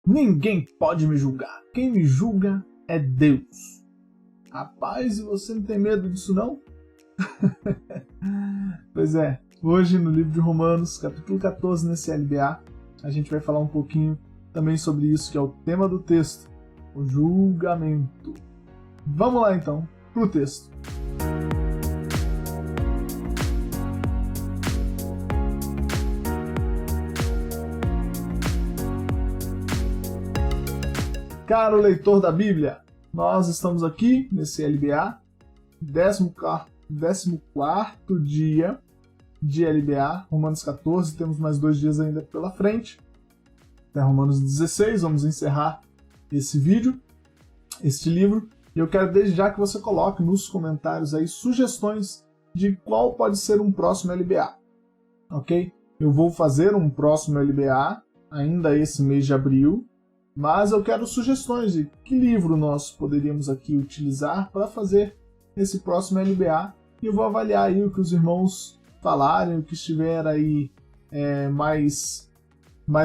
Ninguém pode me julgar. Quem me julga é Deus. Rapaz, e você não tem medo disso não? Pois é, hoje no livro de Romanos, capítulo 14, nesse LBA, a gente vai falar um pouquinho também sobre isso, que é o tema do texto, o julgamento. Vamos lá então, pro texto. Caro leitor da Bíblia, nós estamos aqui nesse LBA, 14º dia de LBA, Romanos 14, temos mais 2 dias ainda pela frente, até Romanos 16, vamos encerrar esse vídeo, este livro, e eu quero desde já que você coloque nos comentários aí sugestões de qual pode ser um próximo LBA, ok? Eu vou fazer um próximo LBA ainda esse mês de abril, mas eu quero sugestões de que livro nós poderíamos aqui utilizar para fazer esse próximo LBA, e eu vou avaliar aí o que os irmãos falarem, o que estiver aí mais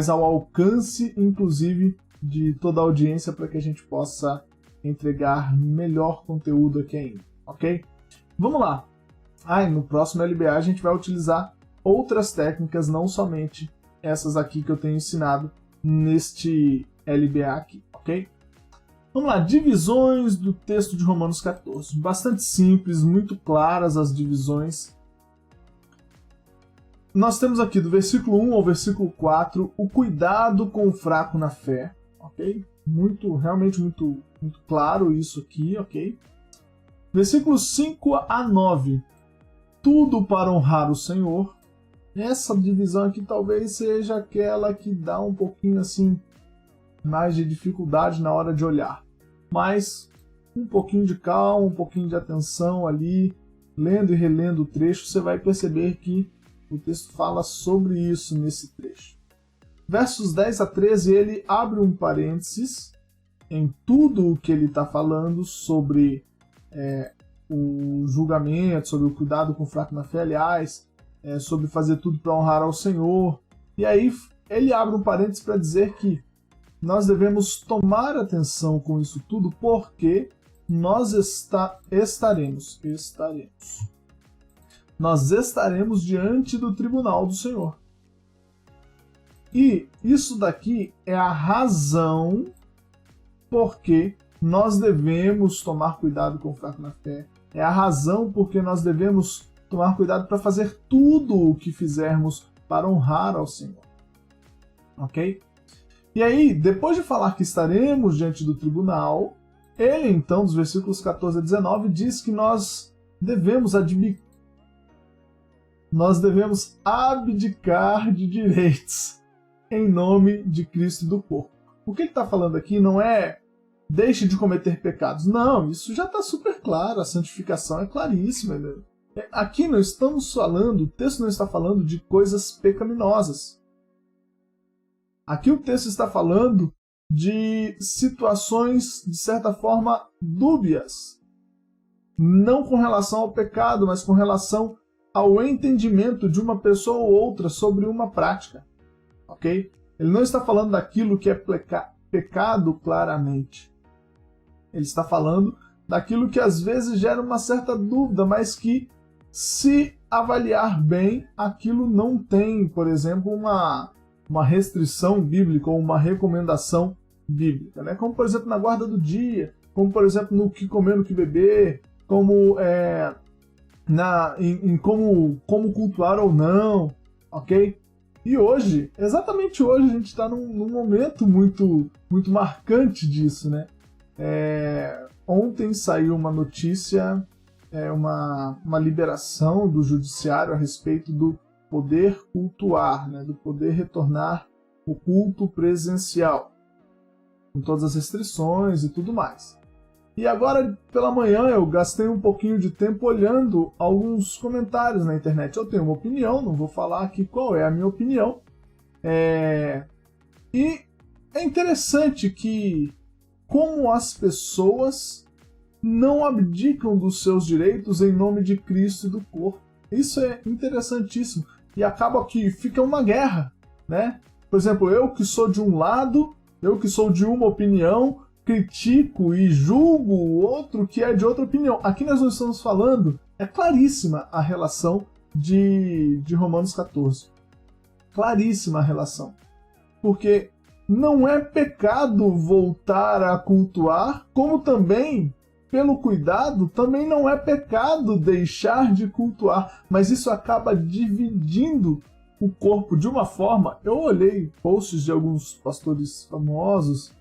ao alcance, inclusive, de toda a audiência, para que a gente possa entregar melhor conteúdo aqui ainda, ok? Vamos lá! No próximo LBA a gente vai utilizar outras técnicas, não somente essas aqui que eu tenho ensinado neste LBA aqui, ok? Vamos lá, divisões do texto de Romanos 14. Bastante simples, muito claras as divisões. Nós temos aqui do versículo 1 ao versículo 4 o cuidado com o fraco na fé, ok? Realmente muito claro isso aqui, ok? Versículos 5 a 9, tudo para honrar o Senhor. Essa divisão aqui talvez seja aquela que dá um pouquinho assim mais de dificuldade na hora de olhar, mas um pouquinho de calma, um pouquinho de atenção ali, lendo e relendo o trecho, você vai perceber que o texto fala sobre isso nesse trecho. Versos 10 a 13, ele abre um parênteses em tudo o que ele está falando sobre o julgamento, sobre o cuidado com o fraco na fé, aliás, sobre fazer tudo para honrar ao Senhor. E aí ele abre um parênteses para dizer que nós devemos tomar atenção com isso tudo, porque nós estaremos diante do tribunal do Senhor. E isso daqui é a razão porque nós devemos tomar cuidado com o fraco na fé. É a razão porque nós devemos tomar cuidado para fazer tudo o que fizermos para honrar ao Senhor. Ok? E aí, depois de falar que estaremos diante do tribunal, ele então, dos versículos 14 a 19, diz que nós devemos abdicar de direitos em nome de Cristo e do corpo. O que ele está falando aqui não é deixe de cometer pecados. Não, isso já está super claro, a santificação é claríssima. Aqui não estamos falando, o texto não está falando de coisas pecaminosas. Aqui o texto está falando de situações, de certa forma, dúbias. Não com relação ao pecado, mas com relação ao entendimento de uma pessoa ou outra sobre uma prática. Ok? Ele não está falando daquilo que é pecado claramente. Ele está falando daquilo que às vezes gera uma certa dúvida, mas que, se avaliar bem, aquilo não tem, por exemplo, uma restrição bíblica ou uma recomendação bíblica, né? Como, por exemplo, na guarda do dia, como, por exemplo, no que comer, no que beber, como como cultuar ou não, ok? E hoje, exatamente hoje, a gente está num momento muito marcante disso, né? Ontem saiu uma notícia, uma liberação do judiciário a respeito do poder cultuar, né? Do poder retornar o culto presencial, com todas as restrições e tudo mais. E agora, pela manhã, eu gastei um pouquinho de tempo olhando alguns comentários na internet. Eu tenho uma opinião, não vou falar aqui qual é a minha opinião. E é interessante que como as pessoas não abdicam dos seus direitos em nome de Cristo e do corpo. Isso é interessantíssimo. E acaba que fica uma guerra, né? Por exemplo, eu que sou de um lado, Eu que sou de uma opinião, critico e julgo o outro que é de outra opinião. Aqui nós não estamos falando, é claríssima a relação de Romanos 14. Claríssima a relação. Porque não é pecado voltar a cultuar, como também, pelo cuidado, também não é pecado deixar de cultuar. Mas isso acaba dividindo o corpo de uma forma. Eu olhei posts de alguns pastores famosos,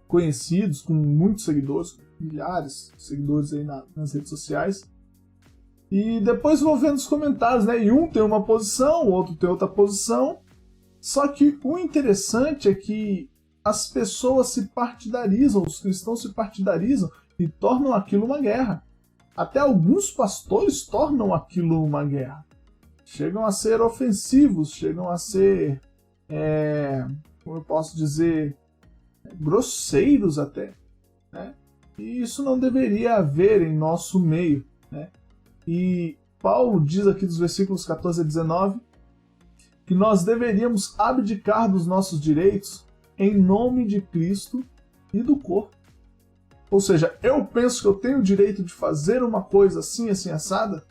conhecidos, com muitos seguidores, milhares de seguidores aí nas redes sociais, e depois vou vendo os comentários, né? E um tem uma posição, o outro tem outra posição, só que o interessante é que as pessoas se partidarizam, os cristãos se partidarizam e tornam aquilo uma guerra. Até alguns pastores tornam aquilo uma guerra. Chegam a ser ofensivos, chegam a ser, como eu posso dizer, grosseiros até, né? E isso não deveria haver em nosso meio, né? E Paulo diz aqui dos versículos 14 a 19 que nós deveríamos abdicar dos nossos direitos em nome de Cristo e do corpo. Ou seja, eu penso que eu tenho o direito de fazer uma coisa assim, assim, assada,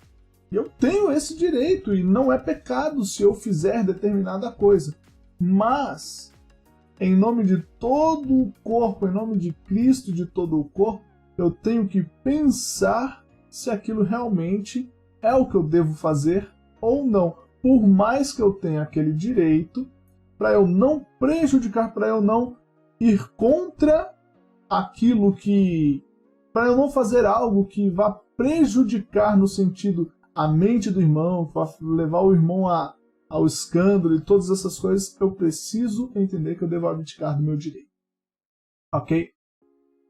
e eu tenho esse direito, e não é pecado se eu fizer determinada coisa. Mas, em nome de todo o corpo, em nome de Cristo, de todo o corpo, eu tenho que pensar se aquilo realmente é o que eu devo fazer ou não. Por mais que eu tenha aquele direito, para eu não prejudicar, para eu não ir contra aquilo que... para eu não fazer algo que vá prejudicar no sentido a mente do irmão, levar o irmão ao escândalo e todas essas coisas, eu preciso entender que eu devo abdicar do meu direito. Ok?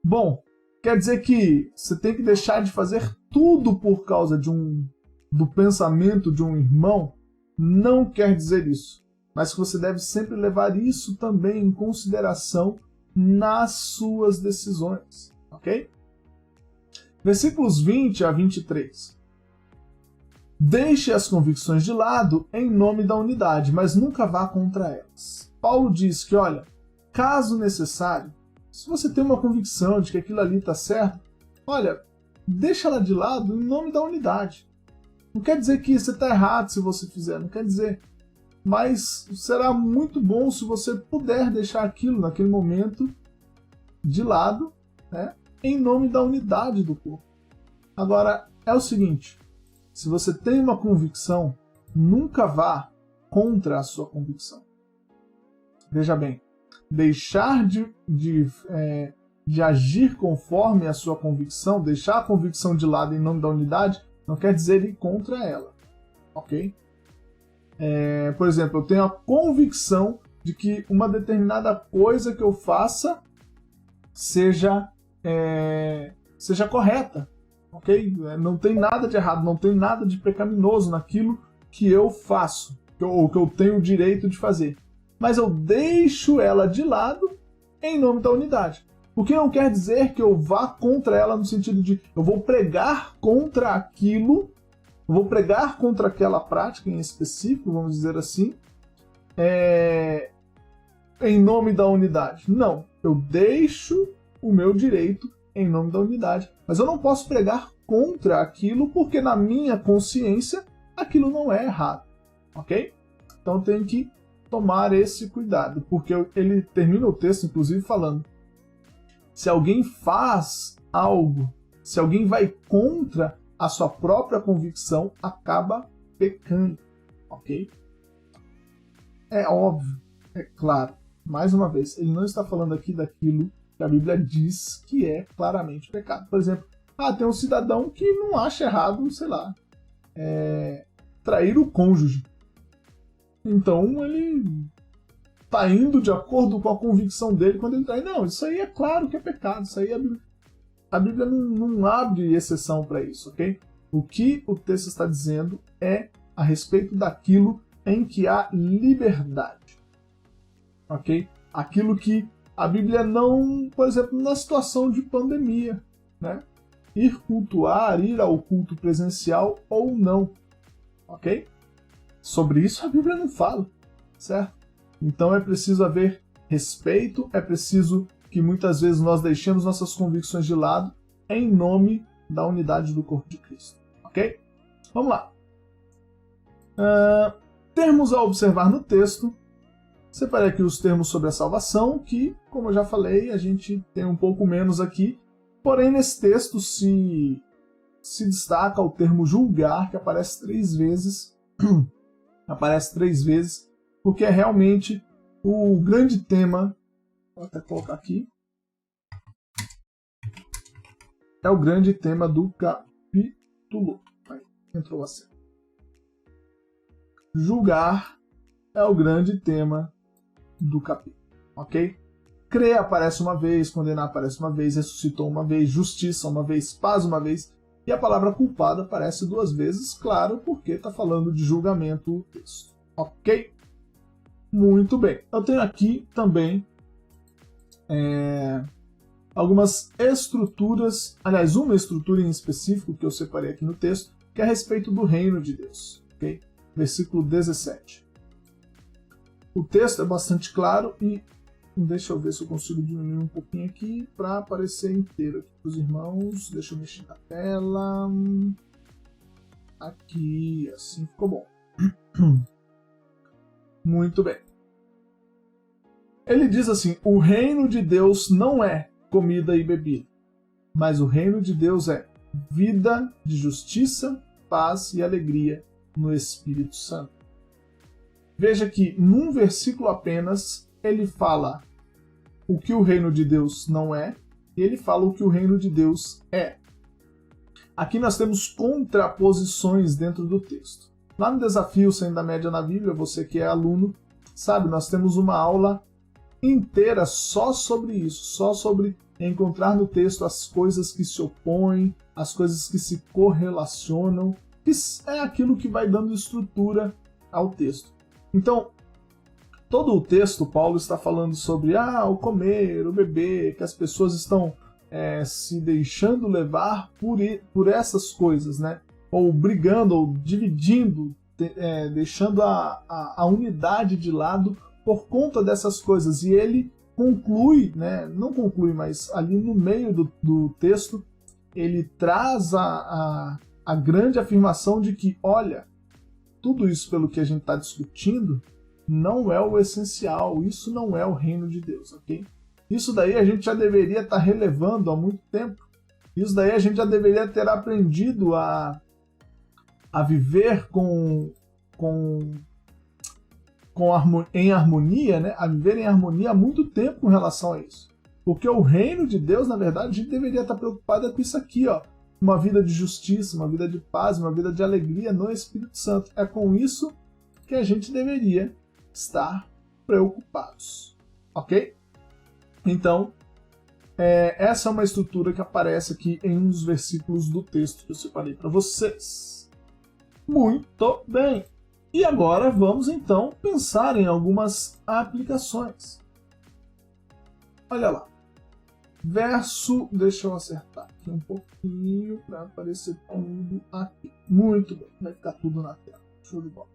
Bom, quer dizer que você tem que deixar de fazer tudo por causa do pensamento de um irmão? Não quer dizer isso. Mas que você deve sempre levar isso também em consideração nas suas decisões. Ok? Versículos 20 a 23. Deixe as convicções de lado em nome da unidade, mas nunca vá contra elas. Paulo diz que, olha, caso necessário, se você tem uma convicção de que aquilo ali está certo, olha, deixa ela de lado em nome da unidade. Não quer dizer que você está errado se você fizer, não quer dizer. Mas será muito bom se você puder deixar aquilo naquele momento de lado, né, em nome da unidade do corpo. Agora, é o seguinte, se você tem uma convicção, nunca vá contra a sua convicção. Veja bem, deixar de agir conforme a sua convicção, deixar a convicção de lado em nome da unidade, não quer dizer ir contra ela. Ok? Por exemplo, eu tenho a convicção de que uma determinada coisa que eu faça seja correta. Ok? Não tem nada de errado, não tem nada de pecaminoso naquilo que eu faço, ou que eu tenho o direito de fazer. Mas eu deixo ela de lado em nome da unidade. O que não quer dizer que eu vá contra ela no sentido de eu vou pregar contra aquilo, eu vou pregar contra aquela prática em específico, vamos dizer assim, em nome da unidade. Não, eu deixo o meu direito em nome da unidade. Mas eu não posso pregar contra aquilo porque na minha consciência aquilo não é errado. Ok? Então eu tenho que tomar esse cuidado, porque ele termina o texto, inclusive, falando: se alguém faz algo, se alguém vai contra a sua própria convicção, acaba pecando. Ok? É óbvio, é claro. Mais uma vez, ele não está falando aqui daquilo que a Bíblia diz que é claramente pecado. Por exemplo, tem um cidadão que não acha errado, sei lá, trair o cônjuge. Então ele está indo de acordo com a convicção dele quando ele trai. Não, isso aí é claro que é pecado. Isso aí a Bíblia não abre exceção para isso, ok? O que o texto está dizendo é a respeito daquilo em que há liberdade. Ok? Aquilo que a Bíblia não, por exemplo, na situação de pandemia, né? Ir cultuar, ir ao culto presencial ou não, ok? Sobre isso a Bíblia não fala, certo? Então é preciso haver respeito, é preciso que muitas vezes nós deixemos nossas convicções de lado em nome da unidade do corpo de Cristo. Ok? Vamos lá. Termos a observar no texto. Separei aqui os termos sobre a salvação, que, como eu já falei, a gente tem um pouco menos aqui. Porém, nesse texto se destaca o termo julgar, que aparece 3 vezes. Aparece 3 vezes, porque é realmente o grande tema. Vou até colocar aqui. É o grande tema do capítulo. Aí, entrou assim. Julgar é o grande tema do capítulo. Ok? Crer aparece uma vez, condenar aparece uma vez, ressuscitou uma vez, justiça uma vez, paz uma vez. E a palavra culpado aparece 2 vezes, claro, porque está falando de julgamento o texto. Ok? Muito bem. Eu tenho aqui também algumas estruturas, aliás, uma estrutura em específico que eu separei aqui no texto, que é a respeito do reino de Deus. Ok? Versículo 17. O texto é bastante claro e deixa eu ver se eu consigo diminuir um pouquinho aqui para aparecer inteiro aqui para os irmãos. Deixa eu mexer na tela. Aqui, assim ficou bom. Muito bem. Ele diz assim: o reino de Deus não é comida e bebida, mas o reino de Deus é vida de justiça, paz e alegria no Espírito Santo. Veja que num versículo apenas ele fala o que o reino de Deus não é e ele fala o que o reino de Deus é. Aqui nós temos contraposições dentro do texto. Lá no Desafio Saindo da Média na Bíblia, você que é aluno, sabe, nós temos uma aula inteira só sobre isso, só sobre encontrar no texto as coisas que se opõem, as coisas que se correlacionam, que é aquilo que vai dando estrutura ao texto. Então, todo o texto, Paulo está falando sobre o comer, o beber, que as pessoas estão se deixando levar por essas coisas, né? Ou brigando, ou dividindo, deixando a unidade de lado por conta dessas coisas. E ele conclui, né? Não conclui, mas ali no meio do texto, ele traz a grande afirmação de que, olha, tudo isso pelo que a gente está discutindo não é o essencial, isso não é o reino de Deus, ok? Isso daí a gente já deveria estar relevando há muito tempo. Isso daí a gente já deveria ter aprendido a viver em harmonia, né? A viver em harmonia há muito tempo com relação a isso. Porque o reino de Deus, na verdade, a gente deveria estar preocupado com isso aqui, ó. Uma vida de justiça, uma vida de paz, uma vida de alegria no Espírito Santo. É com isso que a gente deveria estar preocupados. Ok? Então, essa é uma estrutura que aparece aqui em um dos versículos do texto que eu separei para vocês. Muito bem! E agora vamos então pensar em algumas aplicações. Olha lá. Deixa eu acertar aqui um pouquinho para aparecer tudo aqui. Muito bem, vai ficar tudo na tela. Show de bola.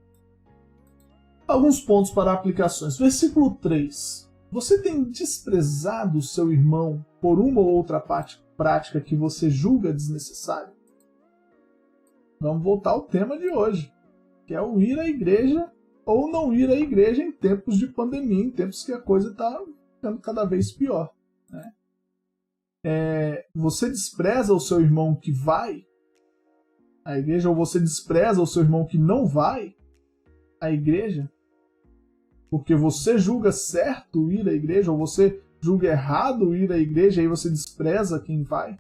Alguns pontos para aplicações. Versículo 3. Você tem desprezado o seu irmão por uma ou outra prática que você julga desnecessária? Vamos voltar ao tema de hoje, que é o ir à igreja ou não ir à igreja em tempos de pandemia, em tempos que a coisa está ficando cada vez pior, né? Você despreza o seu irmão que vai à igreja ou você despreza o seu irmão que não vai à igreja? Porque você julga certo ir à igreja ou você julga errado ir à igreja e aí você despreza quem vai?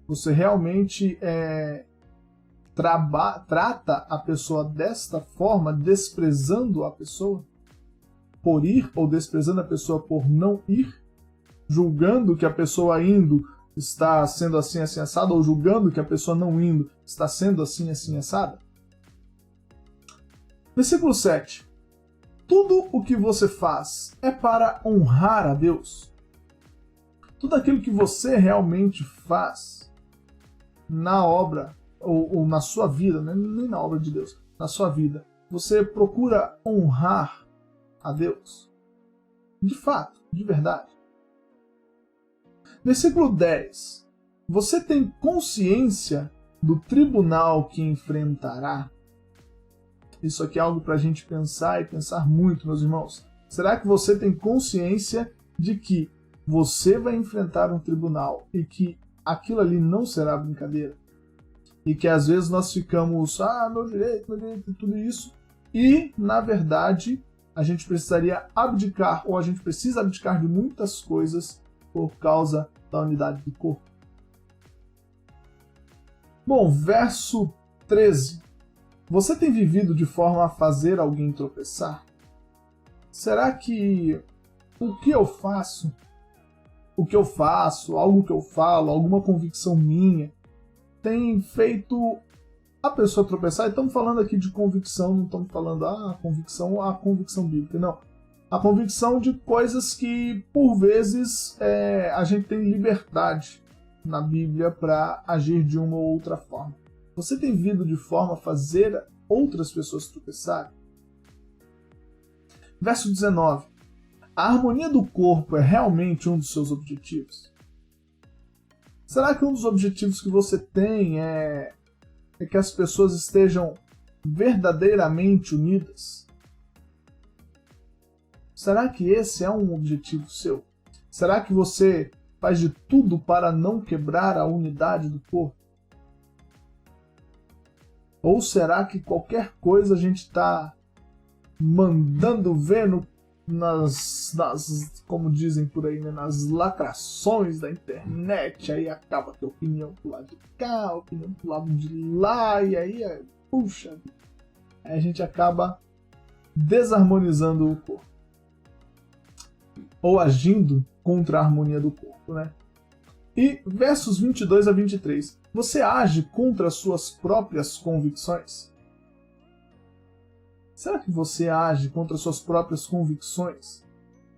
Você realmente trata a pessoa desta forma, desprezando a pessoa por ir ou desprezando a pessoa por não ir? Julgando que a pessoa indo está sendo assim, assim, assada, ou julgando que a pessoa não indo está sendo assim, assim, assada? Versículo 7. Tudo o que você faz é para honrar a Deus? Tudo aquilo que você realmente faz na obra, ou na sua vida, né? Nem na obra de Deus, na sua vida, você procura honrar a Deus? De fato, de verdade. Versículo 10. Você tem consciência do tribunal que enfrentará? Isso aqui é algo para a gente pensar e pensar muito, meus irmãos. Será que você tem consciência de que você vai enfrentar um tribunal e que aquilo ali não será brincadeira? E que às vezes nós ficamos, meu direito, tudo isso, e na verdade a gente precisaria abdicar, ou a gente precisa abdicar de muitas coisas por causa da unidade do corpo. Bom, verso 13. Você tem vivido de forma a fazer alguém tropeçar? Será que o que eu faço, algo que eu falo, alguma convicção minha, tem feito a pessoa tropeçar? E estamos falando aqui de convicção, não estamos falando a convicção bíblica, não. A convicção de coisas que, por vezes, a gente tem liberdade na Bíblia para agir de uma ou outra forma. Você tem vivido de forma a fazer outras pessoas tropeçarem? Verso 19. A harmonia do corpo é realmente um dos seus objetivos? Será que um dos objetivos que você tem é que as pessoas estejam verdadeiramente unidas? Será que esse é um objetivo seu? Será que você faz de tudo para não quebrar a unidade do corpo? Ou será que qualquer coisa a gente está mandando ver como dizem por aí, né, nas lacrações da internet, aí acaba que a opinião do lado de cá, a opinião do lado de lá, e aí, puxa, aí a gente acaba desarmonizando o corpo. Ou agindo contra a harmonia do corpo, né? E versos 22 a 23. Você age contra as suas próprias convicções? Será que você age contra as suas próprias convicções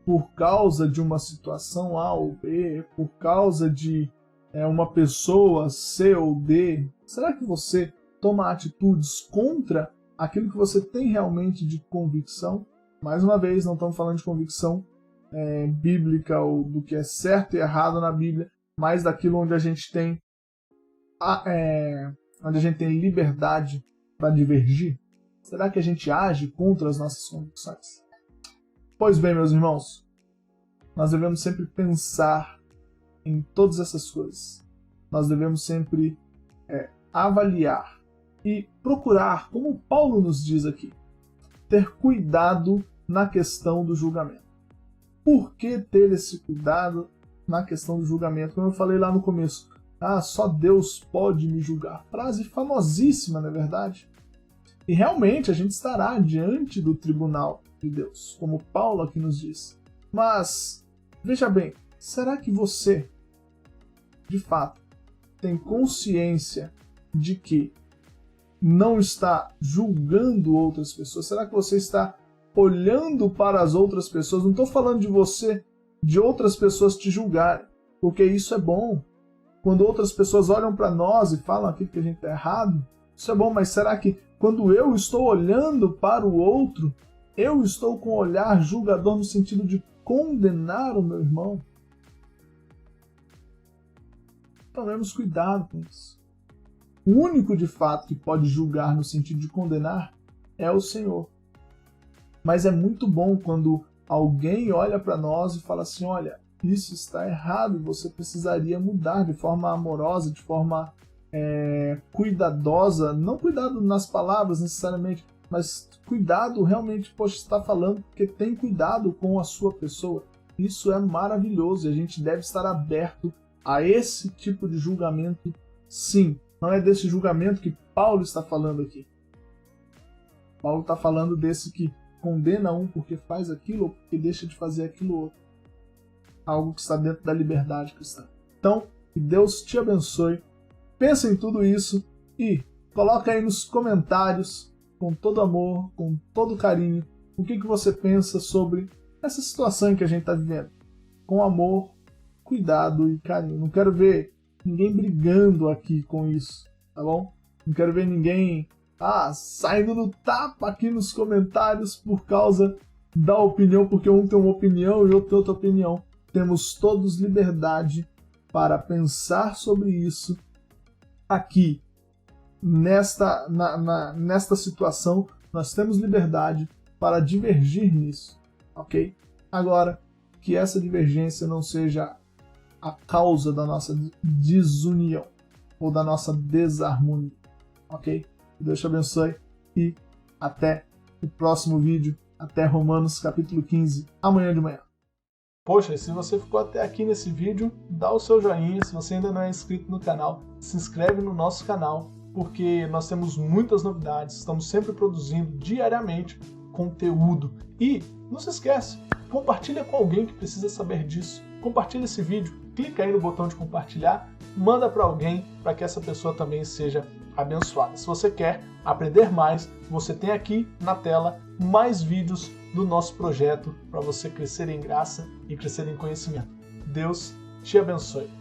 por causa de uma situação A ou B, por causa de uma pessoa C ou D? Será que você toma atitudes contra aquilo que você tem realmente de convicção? Mais uma vez, não estamos falando de convicção bíblica ou do que é certo e errado na Bíblia, mas daquilo onde a gente tem liberdade para divergir. Será que a gente age contra as nossas convicções? Pois bem, meus irmãos, nós devemos sempre pensar em todas essas coisas. Nós devemos sempre avaliar e procurar, como Paulo nos diz aqui, ter cuidado na questão do julgamento. Por que ter esse cuidado na questão do julgamento? Como eu falei lá no começo, só Deus pode me julgar. Frase famosíssima, não é verdade? E realmente a gente estará diante do tribunal de Deus, como Paulo aqui nos diz. Mas, veja bem, será que você, de fato, tem consciência de que não está julgando outras pessoas? Será que você está olhando para as outras pessoas? Não estou falando de você, de outras pessoas te julgarem, porque isso é bom. Quando outras pessoas olham para nós e falam aquilo que a gente está errado, isso é bom, mas será que quando eu estou olhando para o outro, eu estou com um olhar julgador no sentido de condenar o meu irmão? Tomemos cuidado com isso. O único de fato que pode julgar no sentido de condenar é o Senhor. Mas é muito bom quando alguém olha para nós e fala assim, olha, isso está errado, você precisaria mudar de forma amorosa, de forma cuidadosa, não cuidado nas palavras necessariamente, mas cuidado realmente, está falando porque tem cuidado com a sua pessoa. Isso é maravilhoso e a gente deve estar aberto a esse tipo de julgamento, sim. Não é desse julgamento que Paulo está falando aqui. Paulo está falando desse que condena um porque faz aquilo ou porque deixa de fazer aquilo outro. Algo que está dentro da liberdade cristã. Então, que Deus te abençoe. Pensa em tudo isso e coloca aí nos comentários, com todo amor, com todo carinho, o que você pensa sobre essa situação que a gente está vivendo. Com amor, cuidado e carinho. Não quero ver ninguém brigando aqui com isso, tá bom? Não quero ver ninguém saindo no tapa aqui nos comentários por causa dar opinião porque um tem uma opinião e outro tem outra opinião. Temos todos liberdade para pensar sobre isso aqui. Nesta situação, nós temos liberdade para divergir nisso, ok? Agora, que essa divergência não seja a causa da nossa desunião ou da nossa desarmonia, ok? Deus te abençoe e até o próximo vídeo, até Romanos capítulo 15, amanhã de manhã. Poxa, e se você ficou até aqui nesse vídeo, dá o seu joinha. Se você ainda não é inscrito no canal, se inscreve no nosso canal, porque nós temos muitas novidades, estamos sempre produzindo diariamente conteúdo. E não se esquece, compartilha com alguém que precisa saber disso. Compartilha esse vídeo, clica aí no botão de compartilhar, manda para alguém para que essa pessoa também seja abençoada. Se você quer aprender mais, você tem aqui na tela mais vídeos do nosso projeto para você crescer em graça e crescer em conhecimento. Deus te abençoe.